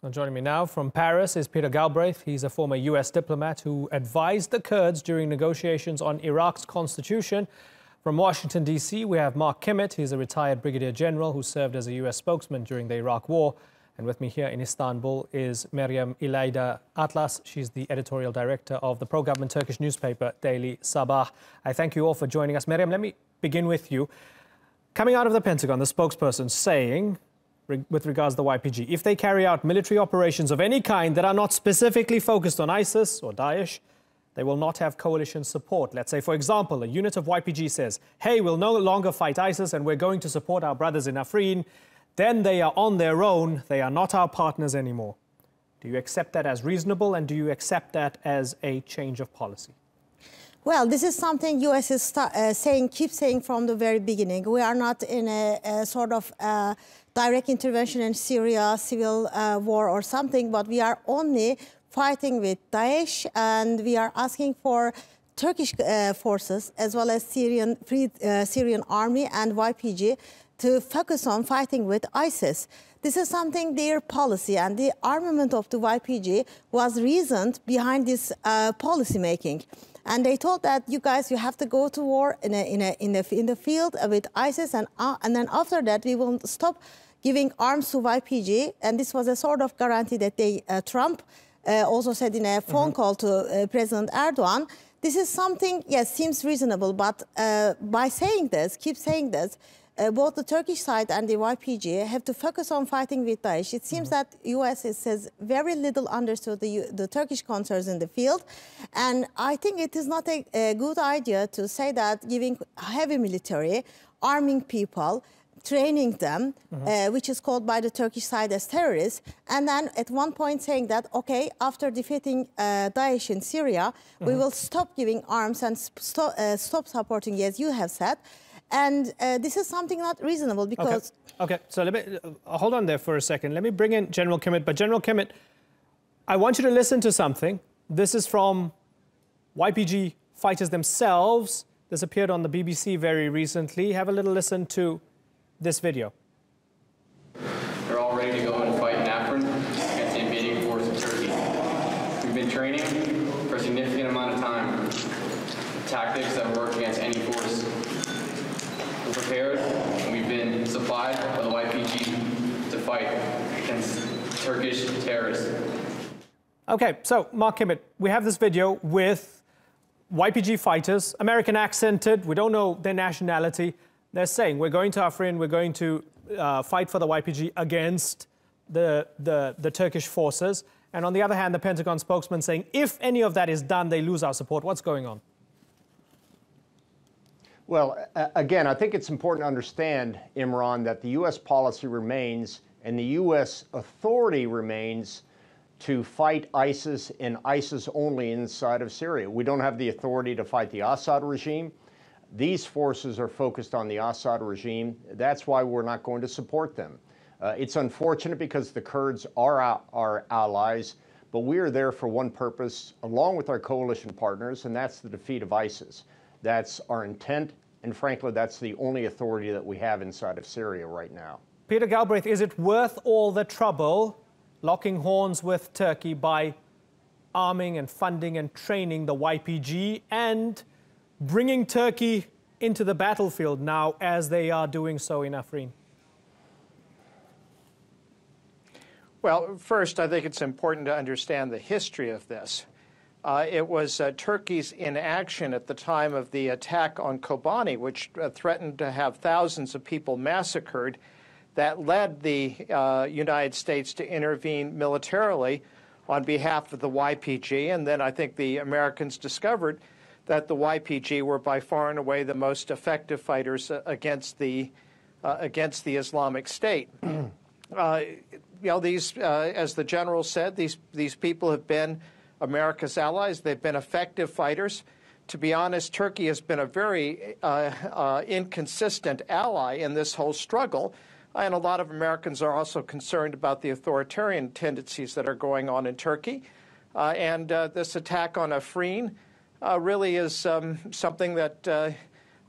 Well, joining me now from Paris is Peter Galbraith. He's a former U.S. diplomat who advised the Kurds during negotiations on Iraq's constitution. From Washington, D.C., we have Mark Kimmitt. He's a retired Brigadier General who served as a U.S. spokesman during the Iraq War. And with me here in Istanbul is Meryem Atlas. She's the editorial director of the pro-government Turkish newspaper Daily Sabah. I thank you all for joining us. Meryem, let me begin with you. Coming out of the Pentagon, the spokesperson saying, with regards to the YPG, if they carry out military operations of any kind that are not specifically focused on ISIS or Daesh, they will not have coalition support. Let's say, for example, a unit of YPG says, hey, we'll no longer fight ISIS and we're going to support our brothers in Afrin. Then they are on their own. They are not our partners anymore. Do you accept that as reasonable, and do you accept that as a change of policy? Well, this is something U.S. is keeps saying from the very beginning. We are not in a sort of direct intervention in Syria, civil war or something, but we are only fighting with Daesh, and we are asking for Turkish forces as well as Syrian Army and YPG to focus on fighting with ISIS. This is something their policy, and the armament of the YPG was reasoned behind this policy making. And they told that you have to go to war in the field with ISIS, and then after that we will stop giving arms to YPG. And this was a sort of guarantee that Trump also said in a phone call to President Erdogan. This is something, yes, seems reasonable, but by saying this, keep saying this, both the Turkish side and the YPG have to focus on fighting with Daesh. It seems that U.S. has very little understood the Turkish concerns in the field. And I think it is not a good idea to say that giving heavy military, arming people, training them, which is called by the Turkish side as terrorists, and then at one point saying that, okay, after defeating Daesh in Syria, we will stop giving arms and stop supporting, as you have said. And this is something not reasonable because... Okay, so let me hold on there for a second. Let me bring in General Kimmitt. But General Kimmitt, I want you to listen to something. This is from YPG fighters themselves. This appeared on the BBC very recently. Have a little listen to this video. They're all ready to go and fight in Afrin against the invading force of Turkey. We've been training for a significant amount of time. Tactics that work against any force. We're prepared, and we've been supplied by the YPG to fight against Turkish terrorists. Okay, so Mark Kimmitt, we have this video with YPG fighters, American accented, we don't know their nationality. They're saying, we're going to Afrin, we're going to fight for the YPG against the Turkish forces. And on the other hand, the Pentagon spokesman saying, if any of that is done, they lose our support. What's going on? Well, again, I think it's important to understand, Imran, that the U.S. policy remains and the U.S. authority remains to fight ISIS and ISIS only inside of Syria. We don't have the authority to fight the Assad regime. These forces are focused on the Assad regime. That's why we're not going to support them. It's unfortunate because the Kurds are our allies, but we are there for one purpose, along with our coalition partners, and that's the defeat of ISIS. That's our intent, and frankly, that's the only authority that we have inside of Syria right now. Peter Galbraith, is it worth all the trouble locking horns with Turkey by arming and funding and training the YPG and bringing Turkey into the battlefield now as they are doing so in Afrin? Well, first, I think it's important to understand the history of this. It was Turkey's inaction at the time of the attack on Kobani, which threatened to have thousands of people massacred, that led the United States to intervene militarily on behalf of the YPG. And then I think the Americans discovered that the YPG were by far and away the most effective fighters against the Islamic State. As the general said, these people have been America's allies. They've been effective fighters. To be honest, Turkey has been a very inconsistent ally in this whole struggle. And a lot of Americans are also concerned about the authoritarian tendencies that are going on in Turkey. And this attack on Afrin really is something that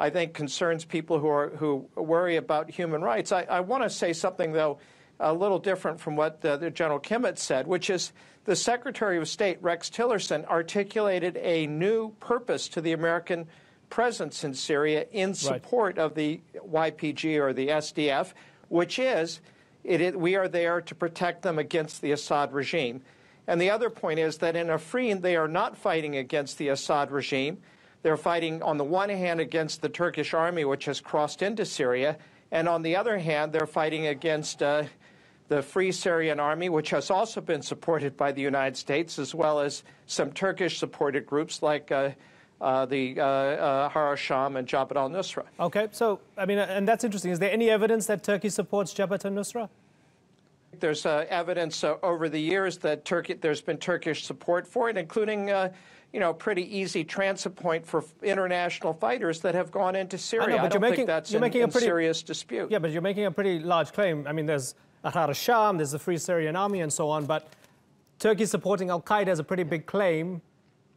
I think concerns people who worry about human rights. I want to say something, though, a little different from what the General Kimmitt said, which is the Secretary of State, Rex Tillerson, articulated a new purpose to the American presence in Syria in support of the YPG or the SDF, which is we are there to protect them against the Assad regime. And the other point is that in Afrin, they are not fighting against the Assad regime. They're fighting, on the one hand, against the Turkish army, which has crossed into Syria, and on the other hand, they're fighting against the Free Syrian Army, which has also been supported by the United States, as well as some Turkish-supported groups like the Har-Sham and Jabhat al-Nusra. Okay, so, I mean, and that's interesting. Is there any evidence that Turkey supports Jabhat al-Nusra? There's evidence over the years that there's been Turkish support for it, including, pretty easy transit point for international fighters that have gone into Syria. I don't think that's a serious dispute. Yeah, but you're making a pretty large claim. I mean, there's Har-Sham, there's the Free Syrian Army and so on, but Turkey supporting al-Qaeda is a pretty big claim.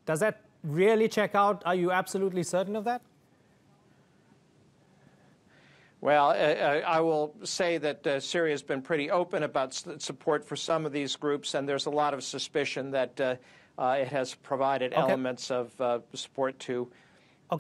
Does that really check out? Are you absolutely certain of that? Well, I will say that Syria has been pretty open about support for some of these groups, and there's a lot of suspicion that it has provided elements of support to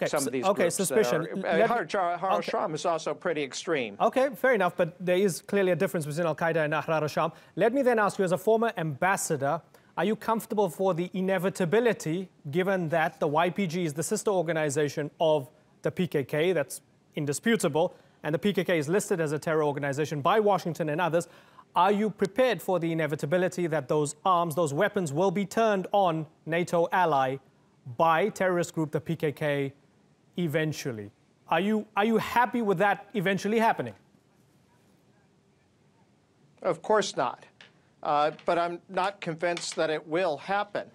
some of these groups. Suspicion. Har-Sham is also pretty extreme. Okay, fair enough, but there is clearly a difference between al-Qaeda and Har-Sham. Let me then ask you, as a former ambassador, are you comfortable for the inevitability, given that the YPG is the sister organization of the PKK, that's indisputable, and the PKK is listed as a terror organization by Washington and others? Are you prepared for the inevitability that those arms, those weapons will be turned on NATO ally by terrorist group, the PKK, eventually? Are you happy with that eventually happening? Of course not. But I'm not convinced that it will happen.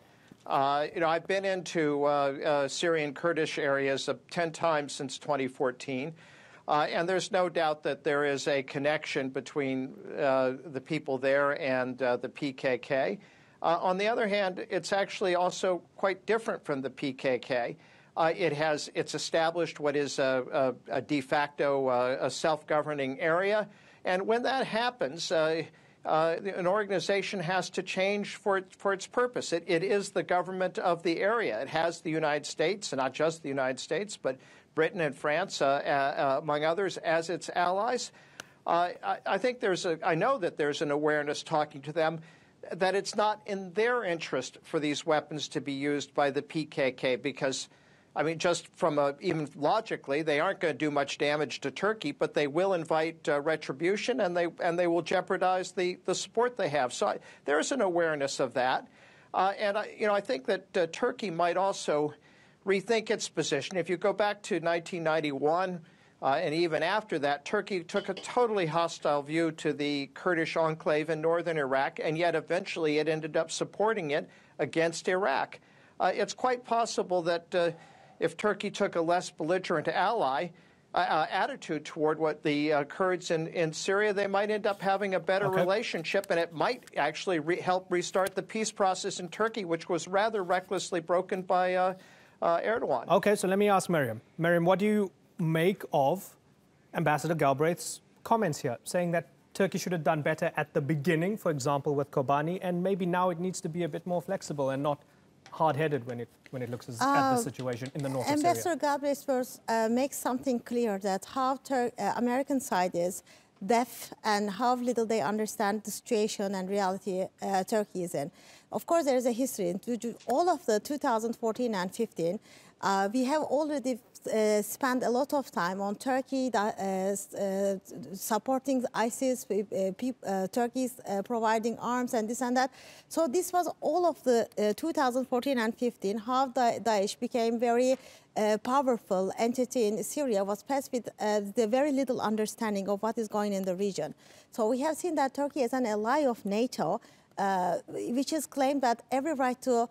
I've been into Syrian Kurdish areas 10 times since 2014. And there's no doubt that there is a connection between the people there and the PKK. On the other hand, it's actually also quite different from the PKK. It's established what is a de facto a self-governing area. And when that happens, an organization has to change for its purpose. It is the government of the area. It has the United States, and not just the United States, but Britain and France, among others, as its allies. I think I know that there's an awareness talking to them that it's not in their interest for these weapons to be used by the PKK because, I mean, just from even logically, they aren't going to do much damage to Turkey, but they will invite retribution and they will jeopardize the support they have. So there is an awareness of that. And I think that Turkey might also rethink its position. If you go back to 1991, and even after that, Turkey took a totally hostile view to the Kurdish enclave in northern Iraq, and yet eventually it ended up supporting it against Iraq. It's quite possible that if Turkey took a less belligerent attitude toward what the Kurds in Syria, they might end up having a better relationship, and it might actually help restart the peace process in Turkey, which was rather recklessly broken by Erdogan. Okay, so let me ask Meryem. Meryem, what do you make of Ambassador Galbraith's comments here, saying that Turkey should have done better at the beginning, for example, with Kobani, and maybe now it needs to be a bit more flexible and not hard-headed when it looks at the situation in the north of Syria? Ambassador Galbraith first makes something clear that how American side is deaf and how little they understand the situation and reality Turkey is in. Of course, there is a history. In all of the 2014 and 15, we have already spent a lot of time on Turkey supporting ISIS, Turkey's providing arms and this and that. So this was all of the 2014 and 15, how Daesh became very powerful entity in Syria was passed with the very little understanding of what is going in the region. So we have seen that Turkey is an ally of NATO, which has claimed that every right to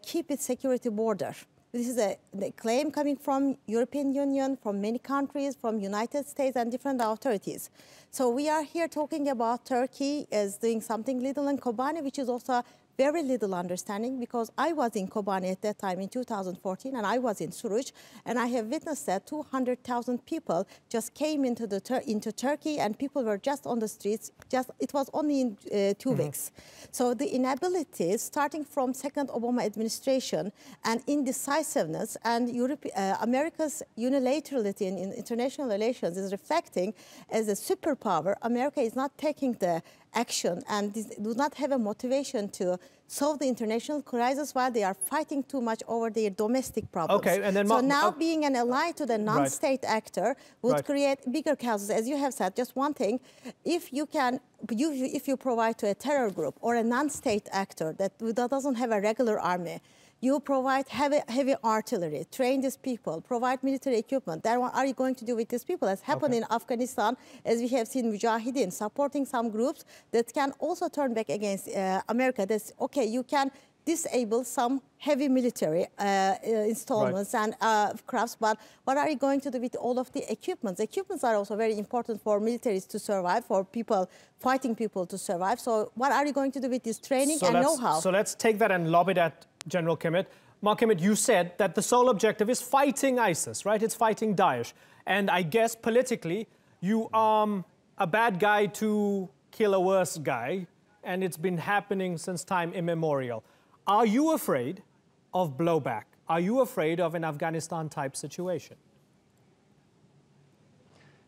keep its security border. This is a claim coming from European Union, from many countries, from United States and different authorities. So we are here talking about Turkey as doing something little in Kobani, which is also a very little understanding, because I was in Kobani at that time in 2014, and I was in Suruc, and I have witnessed that 200,000 people just came into Turkey, and people were just on the streets. It was only in 2 weeks. So the inability, starting from second Obama administration, and indecisiveness, and America's unilaterality in international relations is reflecting as a superpower. America is not taking the action and do not have a motivation to solve the international crisis while they are fighting too much over their domestic problems. Okay, and then so now being an ally to the non-state actor would create bigger causes. As you have said, just one thing, if you provide to a terror group or a non-state actor that doesn't have a regular army, you provide heavy artillery, train these people, provide military equipment. Then what are you going to do with these people? As happened in Afghanistan, as we have seen Mujahideen supporting some groups that can also turn back against America. That's okay, you can disable some heavy military installments and crafts, but what are you going to do with all of the equipments? Equipments are also very important for militaries to survive, for fighting people to survive. So what are you going to do with this training and know-how? So let's take that and lob it at General Kimmitt. Mark Kimmitt, you said that the sole objective is fighting ISIS, right? It's fighting Daesh. And I guess politically, you arm a bad guy to kill a worse guy, and it's been happening since time immemorial. Are you afraid of blowback? Are you afraid of an Afghanistan-type situation?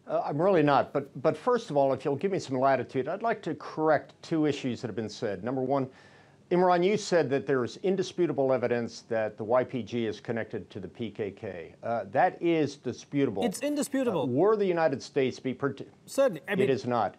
I'm really not. But first of all, if you'll give me some latitude, I'd like to correct 2 issues that have been said. Number one, Imran, you said that there is indisputable evidence that the YPG is connected to the PKK. That is disputable. It's indisputable. Were the United States be... Certainly. I mean, it is not.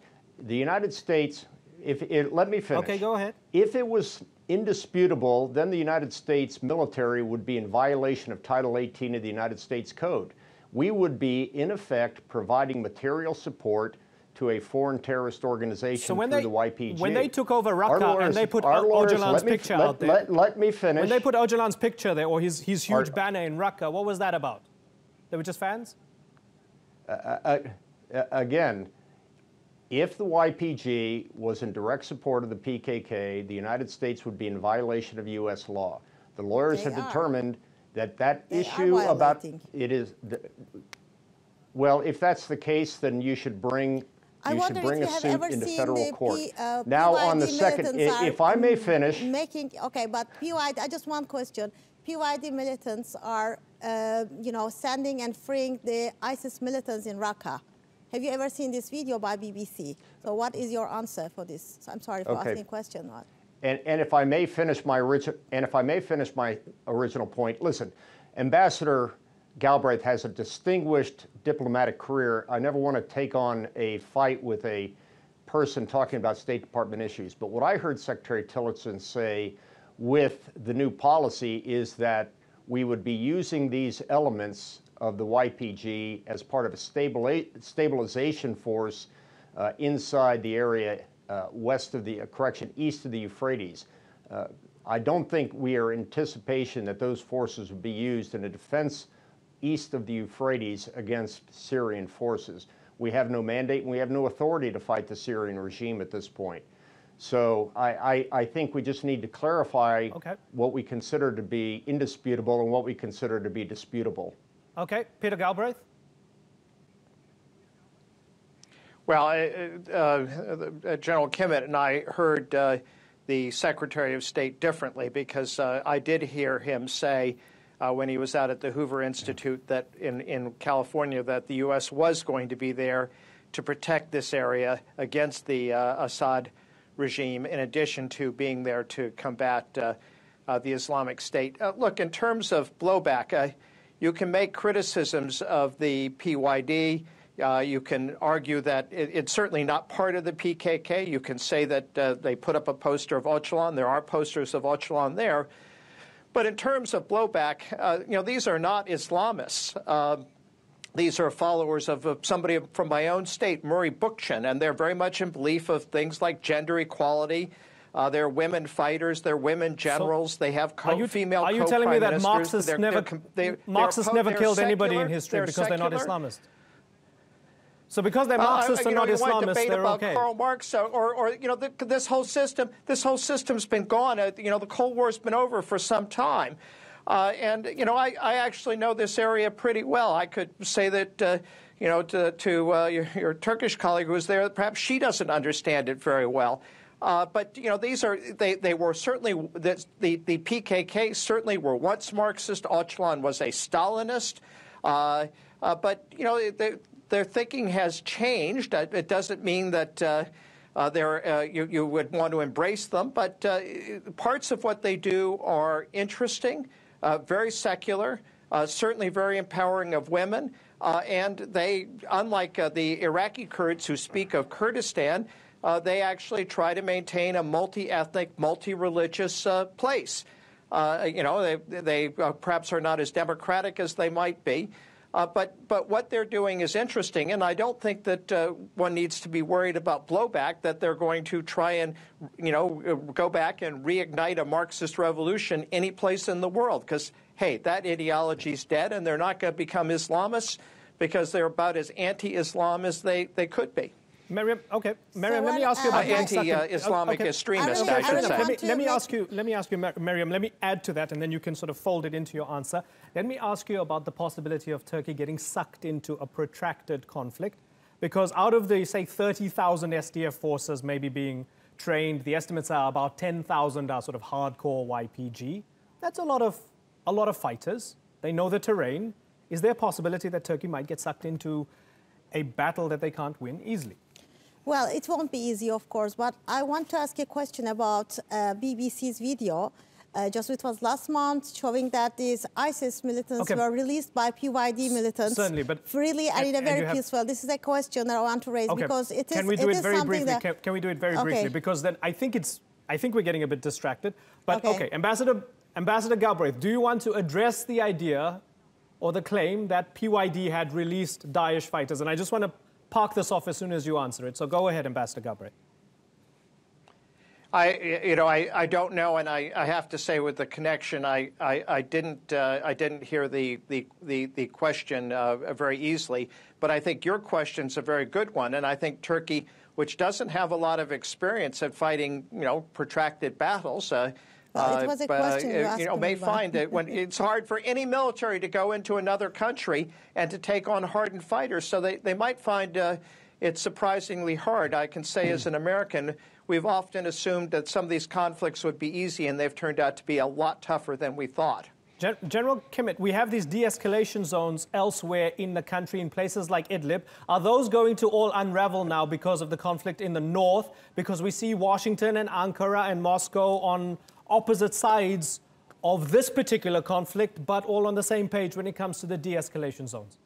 The United States, let me finish. Okay, go ahead. If it was indisputable, then the United States military would be in violation of Title 18 of the United States Code. We would be, in effect, providing material support to a foreign terrorist organization through the YPG. When they took over Raqqa and they put Öcalan's picture out there. Let me finish. When they put Öcalan's picture there, or his huge banner in Raqqa, what was that about? They were just fans? Again, if the YPG was in direct support of the PKK, the United States would be in violation of U.S. law. The lawyers have determined that issue about it is... Well, if that's the case, then you should bring a suit into federal court. Now, on the second, if I may finish. Okay, but PYD, I just one question. PYD militants are, sending and freeing the ISIS militants in Raqqa. Have you ever seen this video by BBC? So what is your answer for this? I'm sorry for asking a question. And if I may finish my original point, listen, Ambassador Galbraith has a distinguished diplomatic career. I never want to take on a fight with a person talking about State Department issues. But what I heard Secretary Tillerson say with the new policy is that we would be using these elements of the YPG as part of a stabilization force inside the area east of the Euphrates. I don't think we are in anticipation that those forces would be used in a defense east of the Euphrates against Syrian forces. We have no mandate and we have no authority to fight the Syrian regime at this point. So I think we just need to clarify what we consider to be indisputable and what we consider to be disputable. Okay, Peter Galbraith. Well, General Kimmitt and I heard the Secretary of State differently, because I did hear him say when he was out at the Hoover Institute that in California that the U.S. was going to be there to protect this area against the Assad regime, in addition to being there to combat the Islamic State. Look, in terms of blowback, you can make criticisms of the PYD. You can argue that it's certainly not part of the PKK. You can say that they put up a poster of Öcalan. There are posters of Öcalan there. But in terms of blowback, these are not Islamists. These are followers of somebody from my own state, Murray Bookchin, and they're very much in belief of things like gender equality. They're women fighters. They're women generals. So they have female co-prime ministers. Are you telling me that Marxists never killed anybody in history because they're not Islamist? So because they're Marxists and not you want to Islamists, debate they're about okay. Karl Marx or you know, this whole system's been gone. You know, the Cold War's been over for some time. And, you know, I actually know this area pretty well. I could say that, you know, to your Turkish colleague who was there, perhaps she doesn't understand it very well. But, you know, they were certainly, the PKK certainly were once Marxist. Öcalan was a Stalinist. But, you know, their thinking has changed. It doesn't mean that you would want to embrace them. But parts of what they do are interesting. Very secular, certainly very empowering of women, and they, unlike the Iraqi Kurds who speak of Kurdistan, they actually try to maintain a multi-ethnic, multi-religious place. You know, they perhaps are not as democratic as they might be, but what they're doing is interesting, and I don't think that one needs to be worried about blowback, that they're going to try and, you know, go back and reignite a Marxist revolution any place in the world, because, hey, that ideology's dead, and they're not going to become Islamists because they're about as anti-Islam as they could be. Meryem, okay. Meryem, let me ask you about anti-Islamic extremist, I should say. Let me ask you, Meryem, let me add to that, and then you can sort of fold it into your answer. Let me ask you about the possibility of Turkey getting sucked into a protracted conflict, because out of the, say, 30,000 SDF forces maybe being trained, the estimates are about 10,000 are sort of hardcore YPG. That's a lot of fighters. They know the terrain. Is there a possibility that Turkey might get sucked into a battle that they can't win easily? Well, it won't be easy, of course, but I want to ask you a question about BBC's video. It was last month, showing that these ISIS militants were released by PYD militants freely and in a very peaceful. This is a question that I want to raise because it is. Can we do it very briefly? Can we do it very briefly? Because then I think we're getting a bit distracted. But okay, Ambassador Galbraith, do you want to address the idea or the claim that PYD had released Daesh fighters? And I just want to park this off as soon as you answer it. So go ahead, Ambassador Galbraith. I don't know, and I have to say, with the connection, I didn't hear the question very easily. But I think your question's a very good one, and I think Turkey, which doesn't have a lot of experience at fighting, you know, protracted battles. It was a question you know, may find that when it's hard for any military to go into another country and to take on hardened fighters, so they might find it surprisingly hard. I can say, as an American, we've often assumed that some of these conflicts would be easy, and they've turned out to be a lot tougher than we thought. General Kimmitt, we have these de-escalation zones elsewhere in the country, in places like Idlib. Are those going to all unravel now because of the conflict in the north? Because we see Washington and Ankara and Moscow on opposite sides of this particular conflict, but all on the same page when it comes to the de-escalation zones.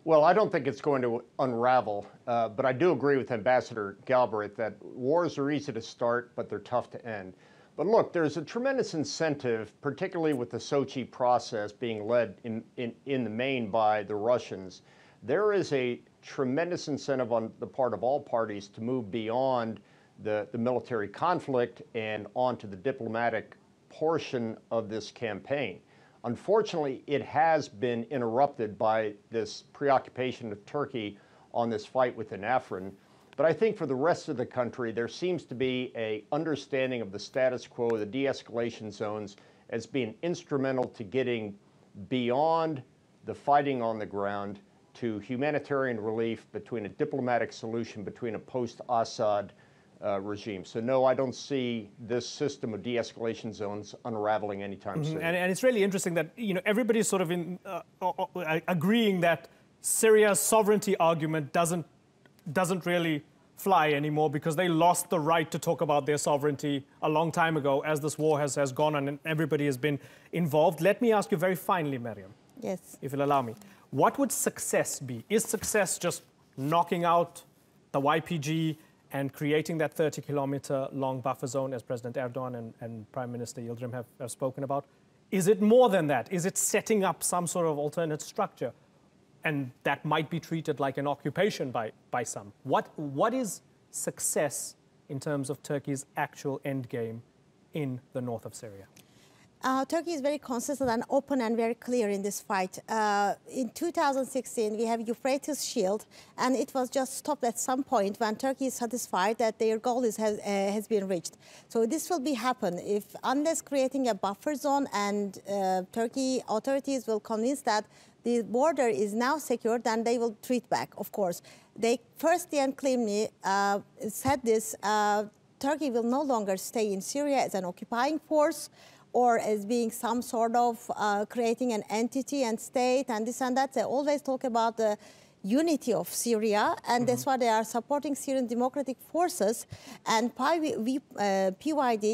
Well, I don't think it's going to unravel, but I do agree with Ambassador Galbraith that wars are easy to start, but they're tough to end. But look, there's a tremendous incentive, particularly with the Sochi process being led in the main by the Russians. There is a tremendous incentive on the part of all parties to move beyond the military conflict and onto the diplomatic portion of this campaign. Unfortunately, it has been interrupted by this preoccupation of Turkey on this fight within Afrin. But I think for the rest of the country, there seems to be an understanding of the status quo, the de-escalation zones, as being instrumental to getting beyond the fighting on the ground to humanitarian relief, between a diplomatic solution between a post-Assad regime. So no, I don't see this system of de-escalation zones unraveling anytime soon. And it's really interesting that, you know, everybody's sort of agreeing that Syria's sovereignty argument doesn't really fly anymore, because they lost the right to talk about their sovereignty a long time ago as this war has gone on and everybody has been involved. Let me ask you very finally, Meryem, if you'll allow me, what would success be? Is success just knocking out the YPG and creating that 30-kilometer long buffer zone, as President Erdogan and Prime Minister Yildirim have spoken about? Is it more than that? Is it setting up some sort of alternate structure? And that might be treated like an occupation by some. What is success in terms of Turkey's actual endgame in the north of Syria? Turkey is very consistent and open and very clear in this fight. In 2016, we have Euphrates Shield, and it was just stopped at some point when Turkey is satisfied that their goal has been reached. So this will happen unless creating a buffer zone and Turkey authorities will convince that the border is now secure, then they will treat back, of course. They firstly and cleanly said this, Turkey will no longer stay in Syria as an occupying force or as being some sort of creating an entity and state and this and that. They always talk about the unity of Syria, and that's why they are supporting Syrian democratic forces. And PYD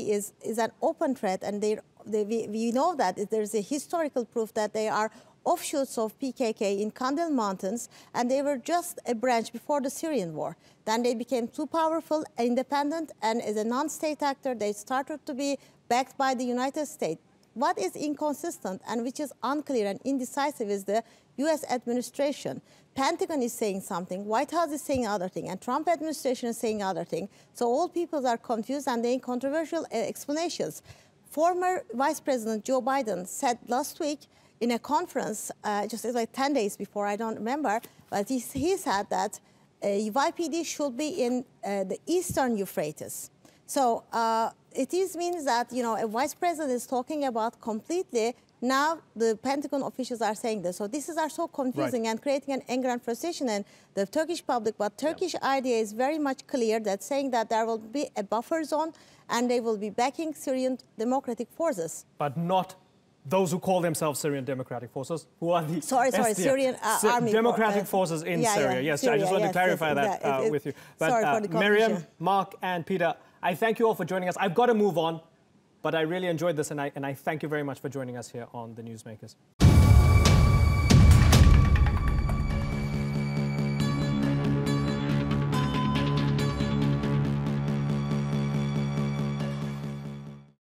is an open threat, and we know that there's a historical proof that they are offshoots of PKK in Kandil Mountains, and they were just a branch before the Syrian war. Then they became too powerful, independent, and as a non-state actor, they started to be backed by the United States. What is inconsistent and which is unclear and indecisive is the U.S. administration. Pentagon is saying something, White House is saying other thing, and Trump administration is saying other thing. So all people are confused and they controversial explanations. Former Vice President Joe Biden said last week in a conference, just like 10 days before, I don't remember, but he said that YPD should be in the eastern Euphrates. So it means that, a vice president is talking about completely, now the Pentagon officials are saying this. So this is so confusing and creating an anger and frustration in the Turkish public. But Turkish idea is very much clear, that saying that there will be a buffer zone and they will be backing Syrian democratic forces. But not those who call themselves Syrian Democratic Forces, who are the Syrian Army Democratic Forces in Syria. Yes, Syria, I just want to clarify that with you. But sorry for the Meryem, Mark, and Peter, I thank you all for joining us. I've got to move on, but I really enjoyed this, and I thank you very much for joining us here on The Newsmakers.